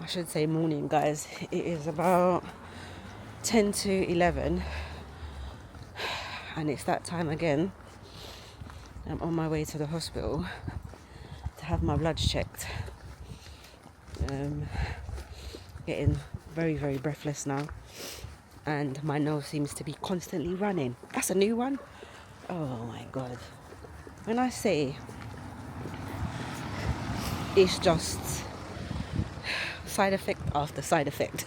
I should say morning, guys. It is about 10 to 11 and it's that time again. I'm on my way to the hospital to have my bloods checked. Getting very, very breathless now, and my nose seems to be constantly running. That's a new one. Oh my god. When I say it's just side effect after side effect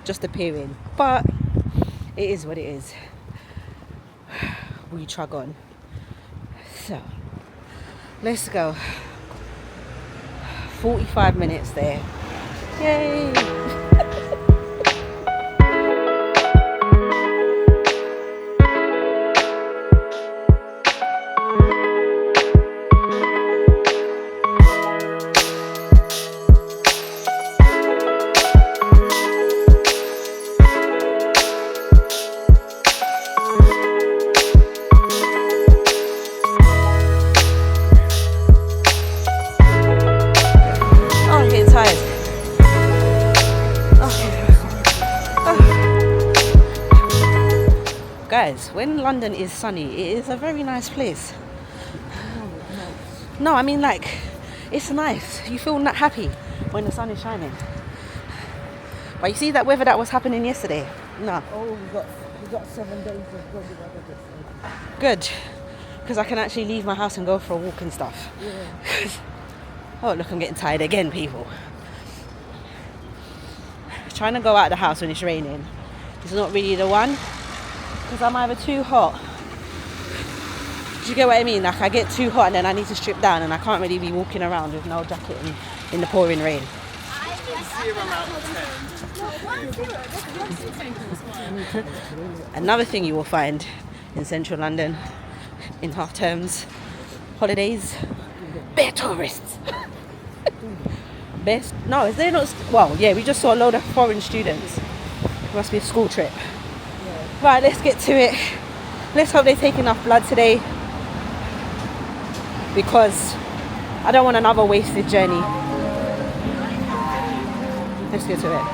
just appearing, but it is what it is. We trug on. So let's go. 45 minutes there. Yay. Guys, when London is sunny, it is a very nice place. No, I mean like, it's nice. You feel not happy when the sun is shining. But you see that weather that was happening yesterday? No. Oh, we got 7 days of good weather. Good, because I can actually leave my house and go for a walk and stuff. Yeah. Oh, look, I'm getting tired again, people. Trying to go out of the house when it's raining is not really the one. Because I'm either too hot. Do you get what I mean? Like I get too hot and then I need to strip down and I can't really be walking around with no jacket in the pouring rain. Another thing you will find in central London in half terms, holidays, bare tourists. Best? No, is there not? Well, yeah, we just saw a load of foreign students. It must be a school trip. Right, let's get to it. Let's hope they take enough blood today, because I don't want another wasted journey. Let's get to it.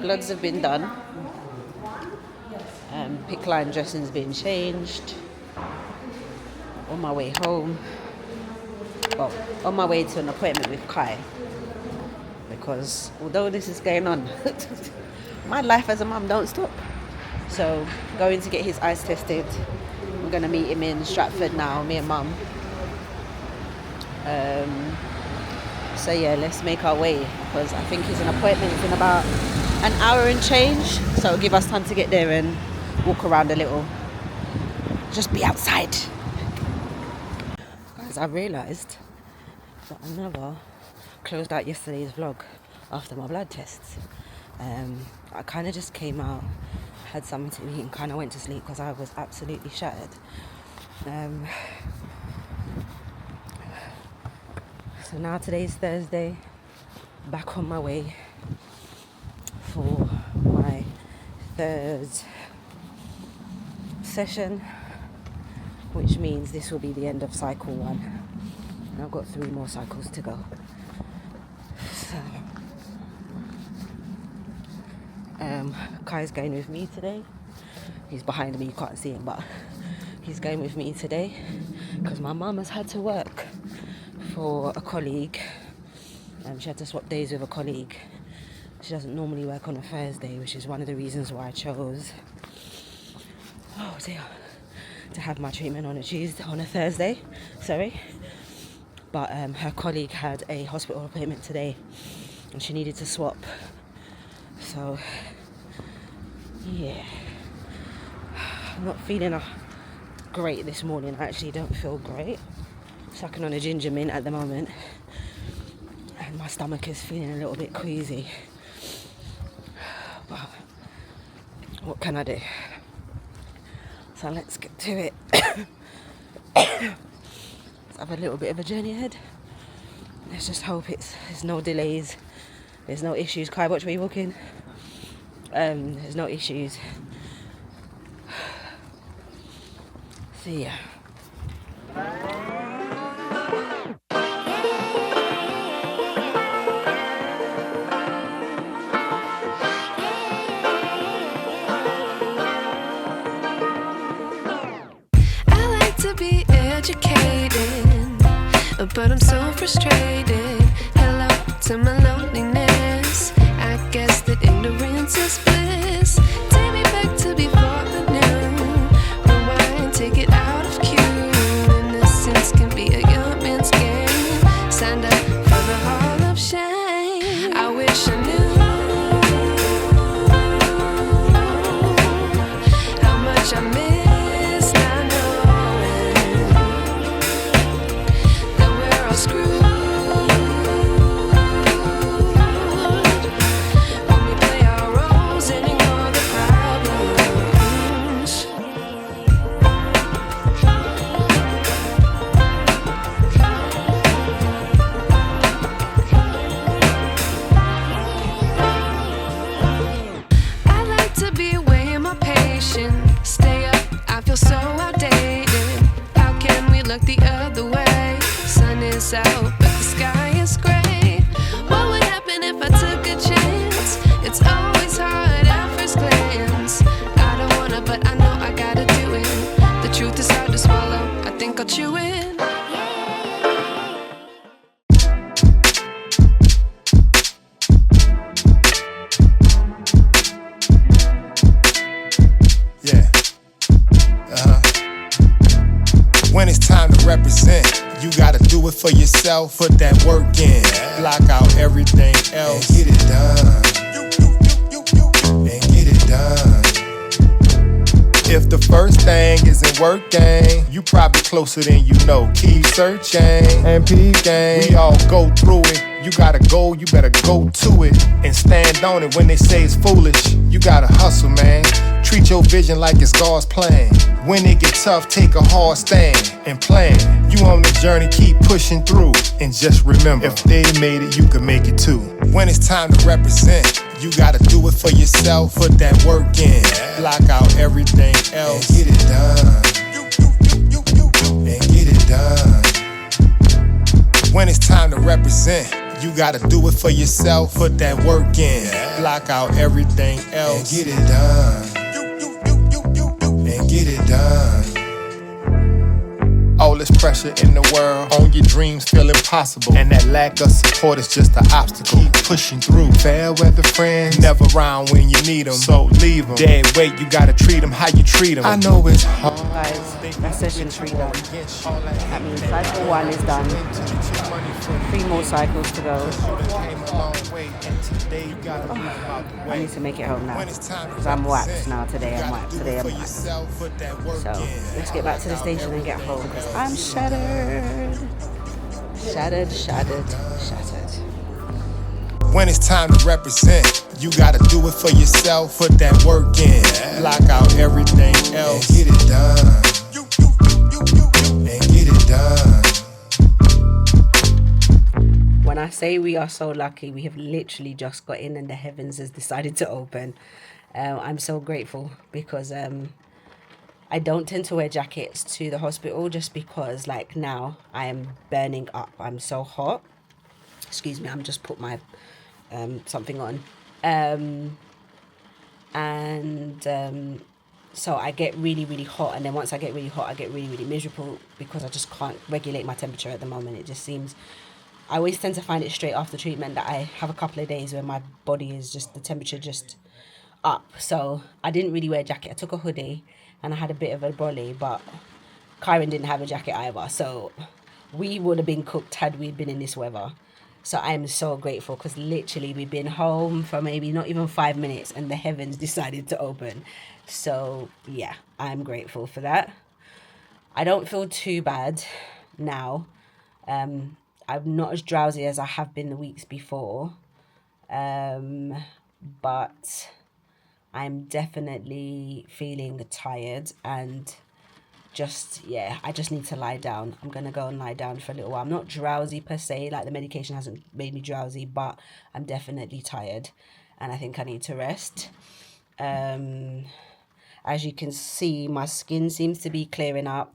Bloods have been done. Pick line dressing's been changed. On my way home. Well, on my way to an appointment with Kai. Because although this is going on, my life as a mum don't stop. So going to get his eyes tested. We're going to meet him in Stratford now, me and mum. So yeah, let's make our way, because I think his appointment is in about an hour and change, so it'll give us time to get there and walk around a little. Just be outside. Guys, I realised that I never closed out yesterday's vlog after my blood tests. I kind of just came out, had something to eat and kind of went to sleep because I was absolutely shattered. So now today's Thursday, back on my way for my third session, which which means this will be the end of cycle 1. And I've got 3 more cycles to go. So, Kai's going with me today. He's behind me, you can't see him, but he's going with me today because my mum has had to work for a colleague. She had to swap days with a colleague. She doesn't normally work on a Thursday, which is one of the reasons why I chose to have my treatment on a Thursday. But her colleague had a hospital appointment today and she needed to swap. So yeah, I'm not feeling great this morning. I actually don't feel great. Sucking on a ginger mint at the moment and my stomach is feeling a little bit queasy, but what can I do? So let's get to it. Let's have a little bit of a journey ahead. Let's just hope there's no delays, there's no issues. Kai, watch where you're walking. There's no issues. See ya. But I'm so frustrated. Hello to my loneliness. I guess that ignorance is bliss. Take me back to before I knew. Rewind, take it out of cue. Innocence can be a young man's game. Signed up for the hall of shame. I wish I knew how much I miss not knowing that we're all screwed. When we play our roles and ignore the problems. I like to be away in my patience. Stay up, I feel so outdated. How can we look the other way? Sun is out, but the sky is gray. What would happen if I took a chance? It's always hard at first glance. I don't wanna, but I know I gotta do it. The truth is hard to swallow, I think I'll chew it. Yeah. When it's time to represent, you gotta do it for yourself. Put that work in, block out everything else, and get it done. And get it done. If the first thing isn't working, you probably closer than you know. Keep searching and peep game. We all go through it. You gotta go, you better go to it and stand on it. When they say it's foolish, you gotta hustle, man. Treat your vision like it's God's plan. When it gets tough, take a hard stand and plan. You on the journey, keep pushing through. And just remember, if they made it, you can make it too. When it's time to represent, you gotta do it for yourself. Put that work in, block out everything else, and get it done. And get it done. When it's time to represent, you gotta do it for yourself. Put that work in, block out everything else, and get it done. And get it done. All this pressure in the world on your dreams feel impossible, and that lack of support is just an obstacle. Keep pushing through. Fair weather friends never around when you need them, so leave them. Dead weight, you gotta treat them how you treat them. I know it's hard. Guys, that's session 3 done. That means cycle 1 is done. 3 more cycles to go. I need to make it home now because I'm waxed now. Today I'm waxed. So let's get back to the station and get home because I'm shattered. Shattered. When it's time to represent, you gotta do it for yourself. Put that work in, block out everything else, and get it done. And get it done. When I say we are so lucky, we have literally just got in and the heavens has decided to open. I'm so grateful because I don't tend to wear jackets to the hospital just because, like, now I am burning up. I'm so hot. Excuse me, I'm just put my something on. And so I get really, really hot. And then once I get really hot, I get really, really miserable because I just can't regulate my temperature at the moment. It just seems, I always tend to find it straight after treatment that I have a couple of days where my body is just, the temperature just up. So I didn't really wear a jacket. I took a hoodie and I had a bit of a brolly, but Kyron didn't have a jacket either. So we would have been cooked had we been in this weather. So I'm so grateful because literally we've been home for maybe not even 5 minutes and the heavens decided to open. So yeah, I'm grateful for that. I don't feel too bad now. I'm not as drowsy as I have been the weeks before. But I'm definitely feeling tired and just, yeah, I just need to lie down. I'm gonna go and lie down for a little while. I'm not drowsy per se, like the medication hasn't made me drowsy, but I'm definitely tired and I think I need to rest. As you can see, my skin seems to be clearing up.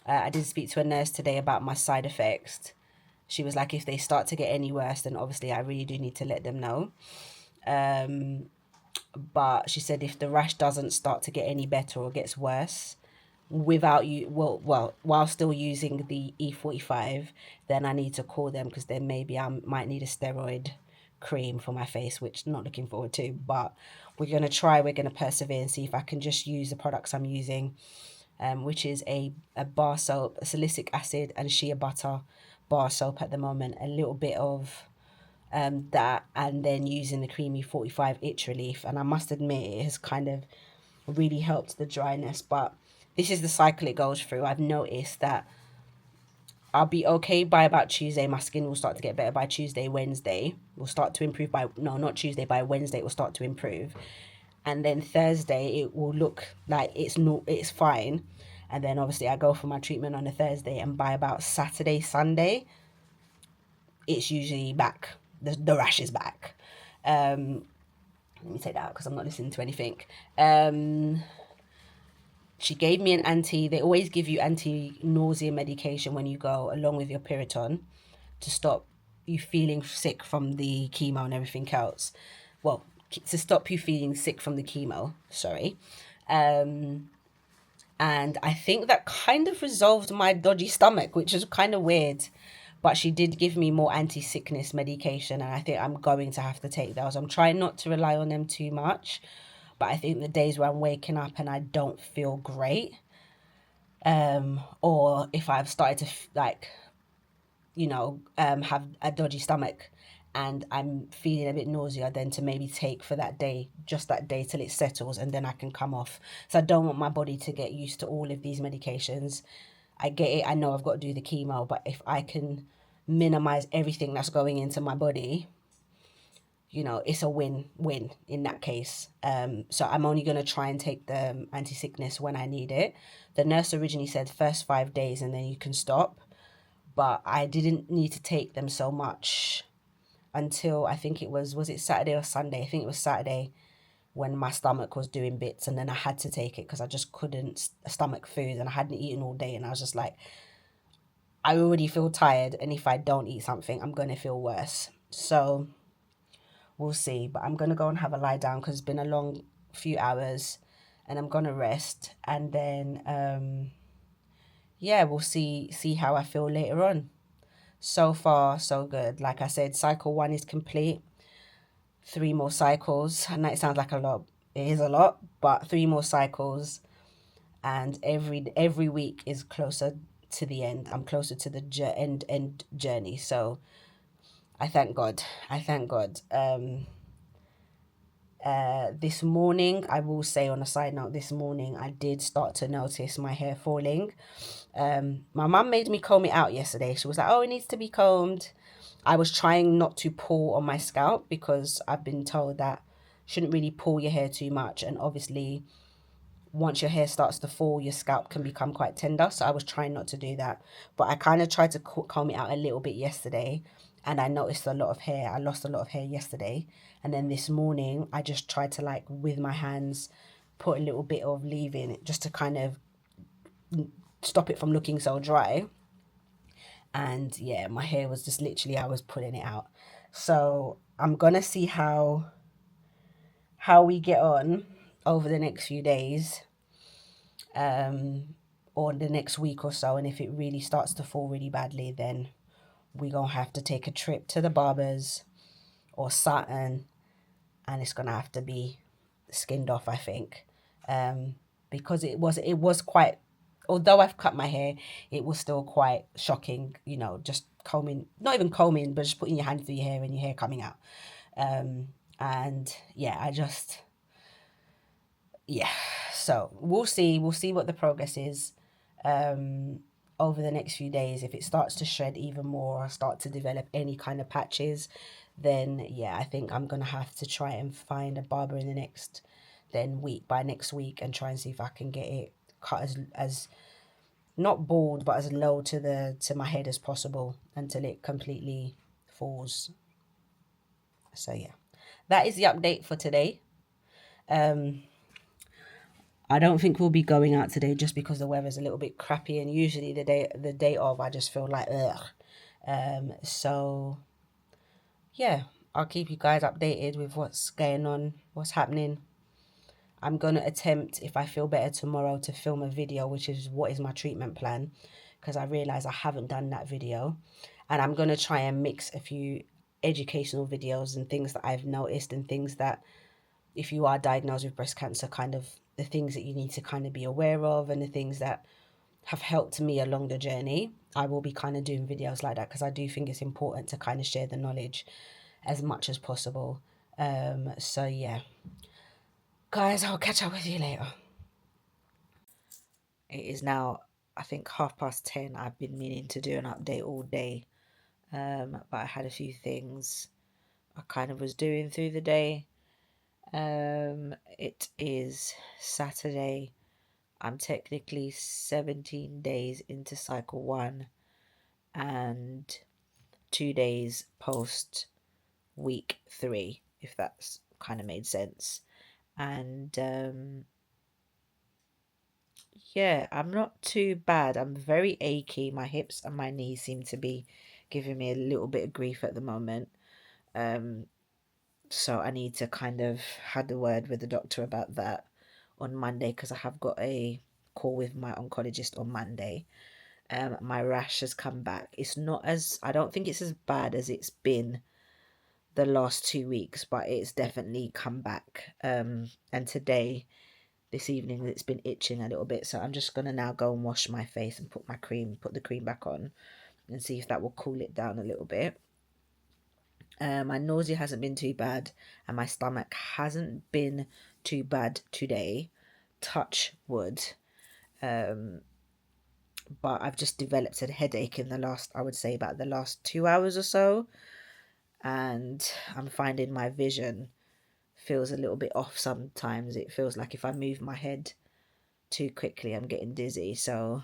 I did speak to a nurse today about my side effects. She was like, if they start to get any worse, then obviously I really do need to let them know. But she said if the rash doesn't start to get any better or gets worse without you, while still using the E45, then I need to call them because then maybe I might need a steroid cream for my face, which I'm not looking forward to. But we're going to try, we're going to persevere and see if I can just use the products I'm using, which is a bar soap, a salicylic acid and shea butter bar soap at the moment, a little bit of that, and then using the creamy 45 itch relief. And I must admit it has kind of really helped the dryness, but this is the cycle it goes through. I've noticed that I'll be okay by about Tuesday. My skin will start to get better by Tuesday. Wednesday will start to improve by, no, not Tuesday, by Wednesday it will start to improve. And then Thursday it will look like it's fine. And then obviously I go for my treatment on a Thursday, and by about Saturday, Sunday, it's usually back. The rash is back. Let me take that out because I'm not listening to anything. She gave me they always give you anti-nausea medication when you go, along with your Piriton, to stop you feeling sick from the chemo and everything else. Well, to stop you feeling sick from the chemo, sorry. And I think that kind of resolved my dodgy stomach, which is kind of weird. But she did give me more anti-sickness medication, and I think I'm going to have to take those. I'm trying not to rely on them too much, but I think the days where I'm waking up and I don't feel great, or if I've started to have a dodgy stomach and I'm feeling a bit nausea, then to maybe take for that day, just that day till it settles, and then I can come off. So I don't want my body to get used to all of these medications. I get it, I know I've got to do the chemo, but if I can minimize everything that's going into my body, it's a win-win in that case. So I'm only going to try and take the anti-sickness when I need it. The nurse originally said first 5 days and then you can stop, but I didn't need to take them so much until I think it was it Saturday or Sunday? I think it was Saturday, when my stomach was doing bits, and then I had to take it because I just couldn't stomach food and I hadn't eaten all day, and I was just like, I already feel tired, and if I don't eat something, I'm going to feel worse. So we'll see, but I'm going to go and have a lie down because it's been a long few hours, and I'm going to rest, and then we'll see how I feel later on. So far so good. Like I said, cycle 1 is complete. 3 more cycles. I know it sounds like a lot. It is a lot, but 3 more cycles, and every week is closer to the end. I'm closer to the end journey. So I thank God. This morning, I will say on a side note, this morning I did start to notice my hair falling. My mum made me comb it out yesterday. She was like, oh, it needs to be combed. I was trying not to pull on my scalp because I've been told that shouldn't really pull your hair too much, and obviously once your hair starts to fall, your scalp can become quite tender. So I was trying not to do that, but I kind of tried to comb it out a little bit yesterday, and I noticed a lot of hair. I lost a lot of hair yesterday, and then this morning I just tried to, like, with my hands, put a little bit of leave in it just to kind of stop it from looking so dry. And yeah, my hair was just literally, I was pulling it out. So I'm gonna see how we get on over the next few days, or the next week or so. And if it really starts to fall really badly, then we're gonna have to take a trip to the barbers or something, and it's gonna have to be skinned off, I think. Because it was quite, although I've cut my hair, it was still quite shocking, you know, just combing, not even combing, but just putting your hand through your hair and your hair coming out. And yeah, yeah, so we'll see what the progress is over the next few days. If it starts to shred even more or start to develop any kind of patches, then yeah, I think I'm gonna have to try and find a barber in the next by next week, and try and see if I can get it cut as not bald, but as low to my head as possible until it completely falls. So yeah, that is the update for today. I don't think we'll be going out today just because the weather's a little bit crappy, and usually the day of I just feel like ugh. So yeah, I'll keep you guys updated with what's going on, what's happening. I'm gonna attempt, if I feel better tomorrow, to film a video, which is what is my treatment plan, because I realize I haven't done that video. And I'm gonna try and mix a few educational videos and things that I've noticed, and things that, if you are diagnosed with breast cancer, kind of the things that you need to kind of be aware of, and the things that have helped me along the journey. I will be kind of doing videos like that, because I do think it's important to kind of share the knowledge as much as possible. So yeah, guys, I'll catch up with you later. It is now, I think, 10:30. I've been meaning to do an update all day, but I had a few things I kind of was doing through the day. It is Saturday. I'm technically 17 days into cycle 1 and 2 days post week 3, if that's kind of made sense. And yeah, I'm not too bad. I'm very achy. My hips and my knees seem to be giving me a little bit of grief at the moment. So I need to kind of had a word with the doctor about that on Monday, because I have got a call with my oncologist on Monday. My rash has come back. It's not as, I don't think it's as bad as it's been the last 2 weeks, but it's definitely come back. And today, this evening, it's been itching a little bit, so I'm just gonna now go and wash my face and put the cream back on, and see if that will cool it down a little bit. My nausea hasn't been too bad, and my stomach hasn't been too bad today, touch wood. But I've just developed a headache in the last, I would say, about the last 2 hours or so, and I'm finding my vision feels a little bit off sometimes. It feels like if I move my head too quickly, I'm getting dizzy. So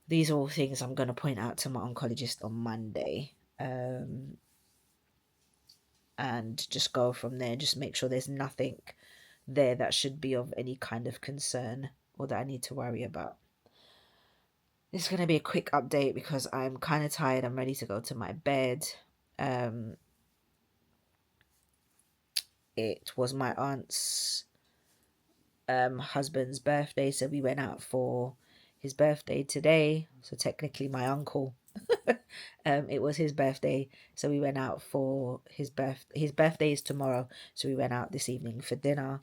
these are all things I'm going to point out to my oncologist on Monday, and just go from there. Just make sure there's nothing there that should be of any kind of concern or that I need to worry about. This is going to be a quick update because I'm kind of tired. I'm ready to go to my bed. It was my aunt's husband's birthday, so we went out for his birthday today. So technically my uncle, it was his birthday, so we went out for his birthday is tomorrow, so we went out this evening for dinner.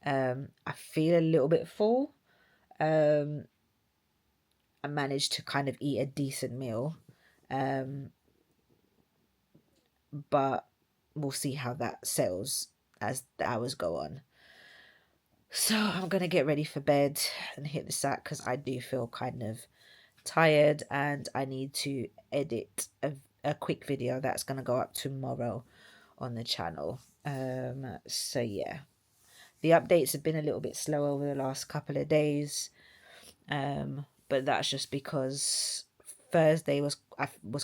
I feel a little bit full. I managed to kind of eat a decent meal, but we'll see how that settles as the hours go on. So I'm going to get ready for bed and hit the sack, because I do feel kind of tired, and I need to edit a quick video that's going to go up tomorrow on the channel. So yeah, the updates have been a little bit slow over the last couple of days, but that's just because Thursday was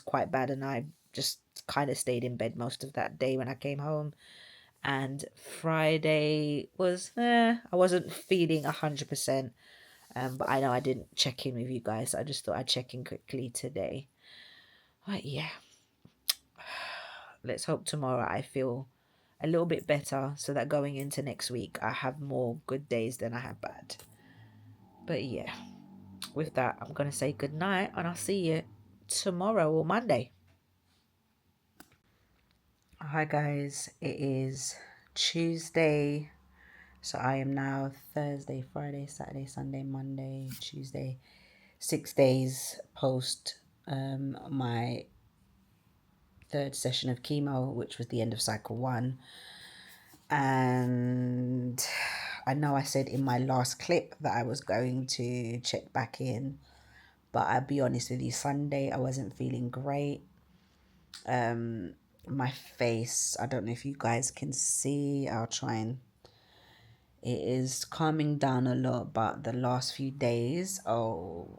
quite bad, and I just kind of stayed in bed most of that day when I came home. And Friday was, I wasn't feeling 100%. But I know I didn't check in with you guys. So I just thought I'd check in quickly today. But yeah, let's hope tomorrow I feel a little bit better so that going into next week, I have more good days than I have bad. But yeah, with that, I'm going to say good night and I'll see you tomorrow or Monday. Hi guys, it is Tuesday. So I am now Thursday, Friday, Saturday, Sunday, Monday, Tuesday, 6 days post my third session of chemo, which was the end of cycle 1. And I know I said in my last clip that I was going to check back in, but I'll be honest with you, Sunday I wasn't feeling great. My face, I don't know if you guys can see, I'll try and, it is calming down a lot, but the last few days,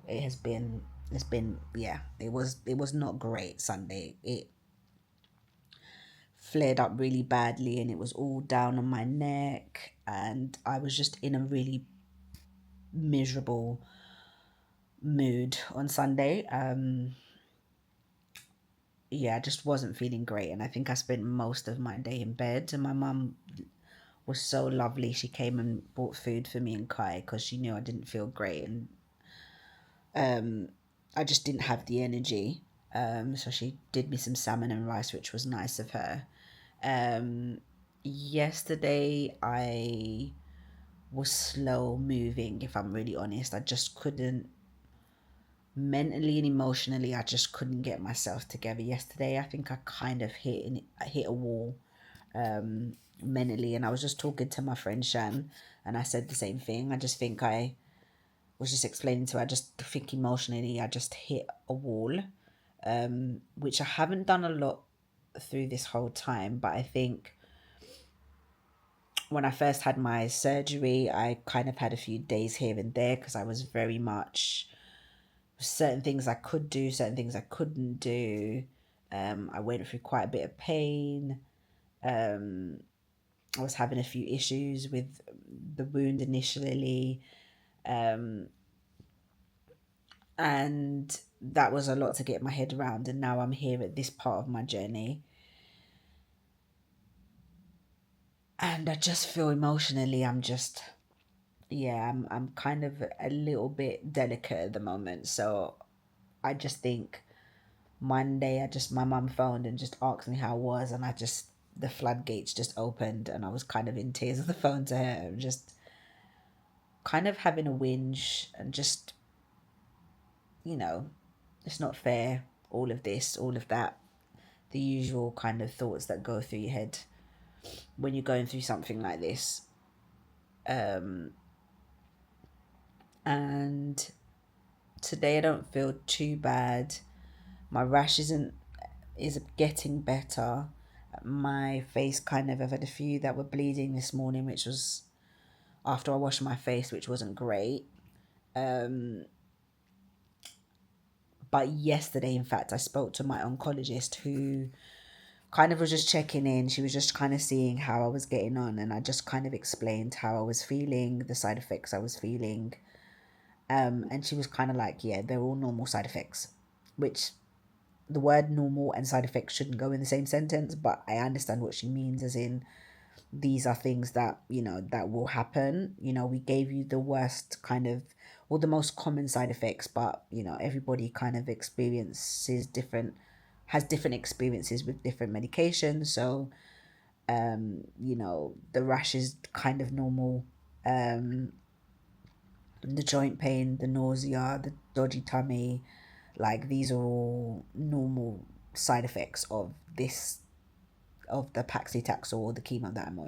it's been, yeah, it was not great. Sunday it flared up really badly and it was all down on my neck and I was just in a really miserable mood on Sunday. Yeah, I just wasn't feeling great and I think I spent most of my day in bed, and my mum was so lovely. She came and bought food for me and Kai because she knew I didn't feel great and I just didn't have the energy. So she did me some salmon and rice, which was nice of her. Yesterday I was slow moving, if I'm really honest. I just couldn't, mentally and emotionally, I just couldn't get myself together yesterday. I think I kind of hit a wall mentally, and I was just talking to my friend Shan and I said the same thing. I just think I was just explaining to her, I just think emotionally I just hit a wall, which I haven't done a lot through this whole time, but I think when I first had my surgery, I kind of had a few days here and there because I was very much, certain things I could do, certain things I couldn't do. I went through quite a bit of pain. I was having a few issues with the wound initially. And that was a lot to get my head around. And now I'm here at this part of my journey. And I just feel emotionally, I'm just, yeah, I'm kind of a little bit delicate at the moment. So I just think Monday, my mum phoned and just asked me how I was, and the floodgates just opened, and I was kind of in tears on the phone to her, just kind of having a whinge, and just, it's not fair, all of this, all of that, the usual kind of thoughts that go through your head when you're going through something like this. And today I don't feel too bad. My rash is getting better. My face I've had a few that were bleeding this morning, which was after I washed my face, which wasn't great. But yesterday, in fact, I spoke to my oncologist who kind of was just checking in. She was just kind of seeing how I was getting on, and I just kind of explained how I was feeling, the side effects I was feeling. And she was kind of like, yeah, they're all normal side effects, which the word normal and side effects shouldn't go in the same sentence, but I understand what she means, as in these are things that, that will happen. We gave you the worst kind of, or the most common side effects, but, everybody kind of has different experiences with different medications. So, the rash is kind of normal. The joint pain, the nausea, the dodgy tummy, like these are all normal side effects of the paclitaxel or the chemo that I'm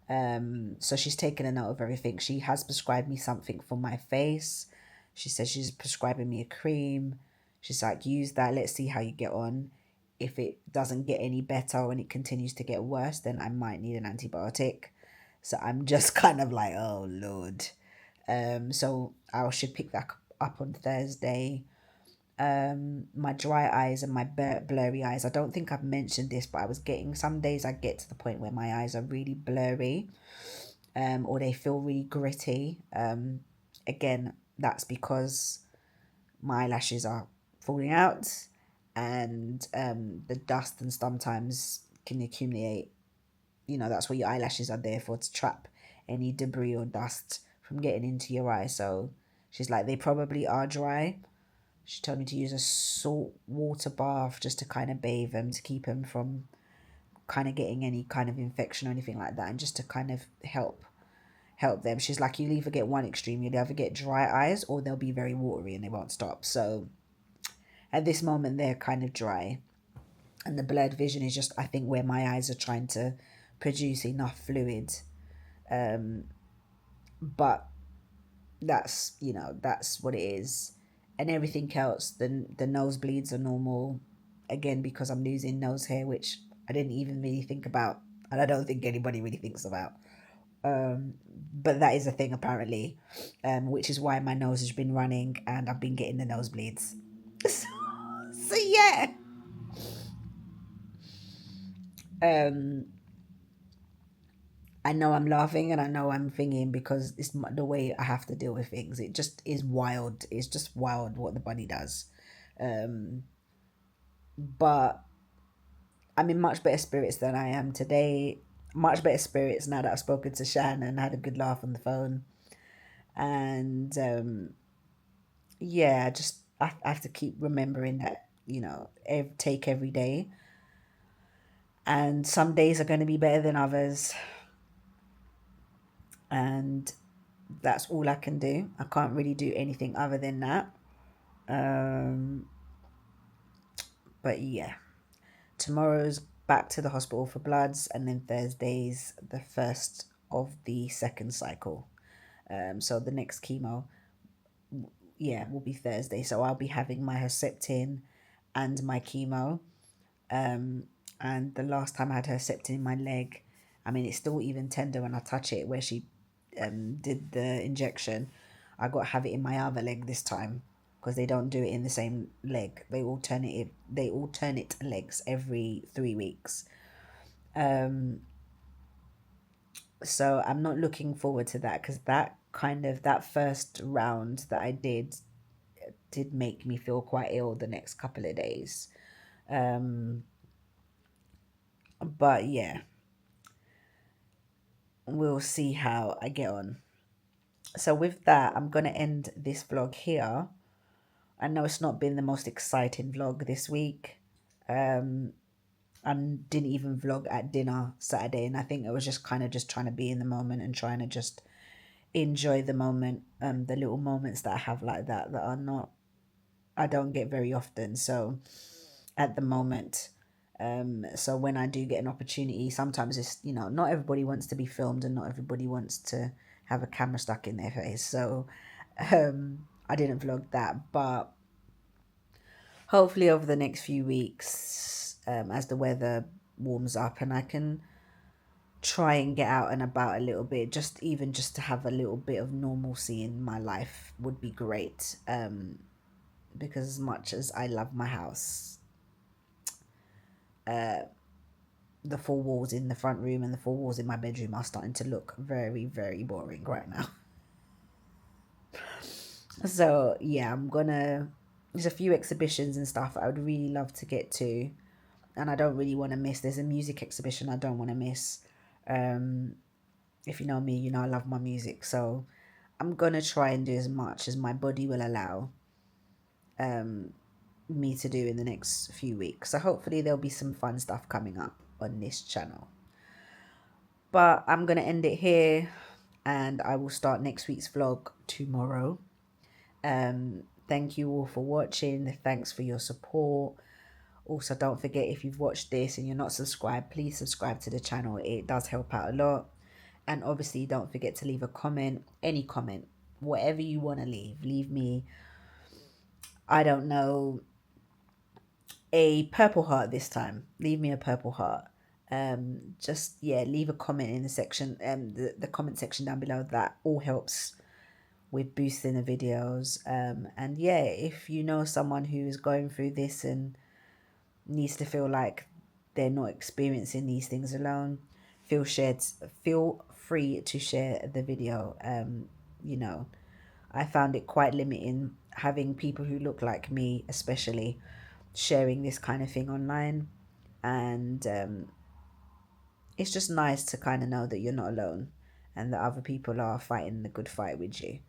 on. So she's taken a note of everything. She has prescribed me something for my face. She says she's prescribing me a cream. She's like, use that, let's see how you get on. If it doesn't get any better and it continues to get worse, then I might need an antibiotic. So I'm just kind of like, oh Lord. So I should pick that up on Thursday. my dry eyes and my blurry eyes. I don't think I've mentioned this, but I was getting, some days I get to the point where my eyes are really blurry, or they feel really gritty. Again, that's because my eyelashes are falling out, and the dust and sometimes can accumulate. You know, that's what your eyelashes are there for, to trap any debris or dust from getting into your eye. So she's like, they probably are dry. She told me to use a salt water bath just to kind of bathe them, to keep them from kind of getting any kind of infection or anything like that, and just to kind of help them. She's like, you'll either get one extreme, you'll either get dry eyes, or they'll be very watery and they won't stop. So at this moment they're kind of dry, and the blurred vision is just, I think, where my eyes are trying to produce enough fluid. But that's, you know, that's what it is. And everything else, the nosebleeds are normal, again, because I'm losing nose hair, which I didn't even really think about, and I don't think anybody really thinks about. But that is a thing apparently, which is why my nose has been running and I've been getting the nosebleeds. So yeah. I know I'm laughing and I know I'm thinking because it's the way I have to deal with things. It just is wild. It's just wild what the body does. But I'm in much better spirits than I am today. Much better spirits now that I've spoken to Shan and had a good laugh on the phone. And yeah, just I have to keep remembering that, you know, take every day. And some days are going to be better than others. And that's all I can do. I can't really do anything other than that. But yeah, tomorrow's back to the hospital for bloods, and then Thursday's the first of the second cycle. So the next chemo, yeah, will be Thursday. So I'll be having my Herceptin and my chemo. And the last time I had Herceptin in my leg, I mean, it's still even tender when I touch it, where she did the injection. I got to have it in my other leg this time, because they don't do it in the same leg. They alternate legs every 3 weeks. So I'm not looking forward to that, because that first round that I did make me feel quite ill the next couple of days. But yeah, we'll see how I get on. So with that, I'm going to end this vlog here. I know it's not been the most exciting vlog this week. I didn't even vlog at dinner Saturday, and I think it was just kind of just trying to be in the moment and trying to just enjoy the moment, the little moments that I have like that I don't get very often. So at the moment, so when I do get an opportunity, sometimes it's, you know, not everybody wants to be filmed and not everybody wants to have a camera stuck in their face. So I didn't vlog that, but hopefully over the next few weeks, as the weather warms up and I can try and get out and about a little bit, just to have a little bit of normalcy in my life would be great. Because as much as I love my house, the four walls in the front room and the four walls in my bedroom are starting to look very, very boring right now. So yeah, there's a few exhibitions and stuff I would really love to get to, and I don't really want to miss. There's a music exhibition I don't want to miss. If you know me, you know I love my music, so I'm gonna try and do as much as my body will allow me to do in the next few weeks. So hopefully there'll be some fun stuff coming up on this channel. But I'm gonna end it here, and I will start next week's vlog tomorrow. Thank you all for watching. Thanks for your support. Also, don't forget, if you've watched this and you're not subscribed, please subscribe to the channel. It does help out a lot. And obviously, don't forget to leave a comment, any comment, whatever you want to leave me, I don't know, a purple heart this time. Leave me a purple heart. Just, yeah, leave a comment in the section, the comment section down below. That all helps with boosting the videos. And yeah, if you know someone who is going through this and needs to feel like they're not experiencing these things alone, feel free to share the video. You know, I found it quite limiting having people who look like me, especially, sharing this kind of thing online. And it's just nice to kind of know that you're not alone and that other people are fighting the good fight with you.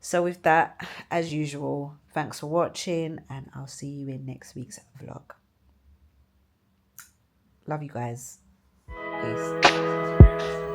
So with that, as usual, thanks for watching, and I'll see you in next week's vlog. Love you guys. Peace.